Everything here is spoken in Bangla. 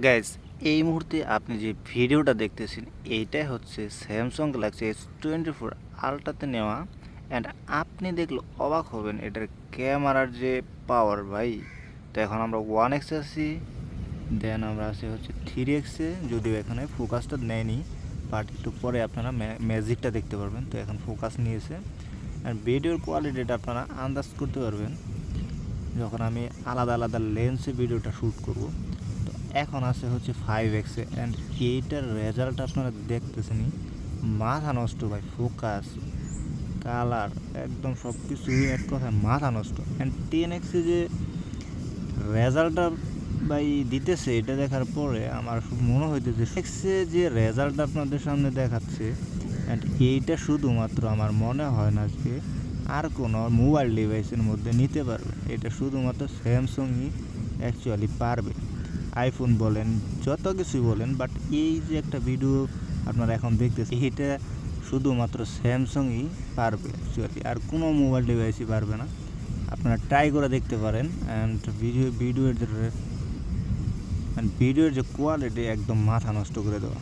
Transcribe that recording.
গাইজ, এই মুহূর্তে আপনি যে ভিডিওটা দেখতেছেন এইটাই হচ্ছে স্যামসাং গ্যালাক্সি S24 আলট্রাতে নেওয়া। অ্যান্ড আপনি দেখলে অবাক হবেন এটার ক্যামেরার যে পাওয়ার ভাই। তো এখন আমরা 1x আছি, দেন আমরা আছি হচ্ছে 3x-এ, যদিও এখানে ফোকাসটা নেয়নি, বাট একটু পরে আপনারা ম্যাজিকটা দেখতে পারবেন। তো এখন ফোকাস নিয়েছে, আর ভিডিওর কোয়ালিটিটা আপনারা আন্দাজ করতে পারবেন যখন আমি আলাদা আলাদা লেন্সে ভিডিওটা শ্যুট করব। তো এখন আছে হচ্ছে 5x-এ, অ্যান্ড এইটার রেজাল্ট আপনারা দেখতেছেনই, মাথা নষ্ট ভাই। ফোকাস, কালার, একদম সব কিছুই এক কথায় মাথা নষ্ট। অ্যান্ড 10x-এ যে রেজাল্টটা ভাই দিতেছে, এটা দেখার পরে আমার মনে হইতেছে এক্সে যে রেজাল্ট আপনাদের সামনে দেখাচ্ছে, অ্যান্ড এইটা শুধুমাত্র আমার মনে হয় না যে আর কোনো মোবাইল ডিভাইসের মধ্যে নিতে পারবে। এটা শুধুমাত্র স্যামসাংই অ্যাকচুয়ালি পারবে। আইফোন বলেন, যত কিছুই বলেন, বাট এই যে একটা ভিডিও আপনারা এখন দেখতেছেন, এটা শুধুমাত্র স্যামসাংই পারবে অ্যাকচুয়ালি, আর কোনো মোবাইল ডিভাইসই পারবে না। আপনারা ট্রাই করে দেখতে পারেন। অ্যান্ড ভিডিওর যে কোয়ালিটি একদম মাথা নষ্ট করে দেওয়া।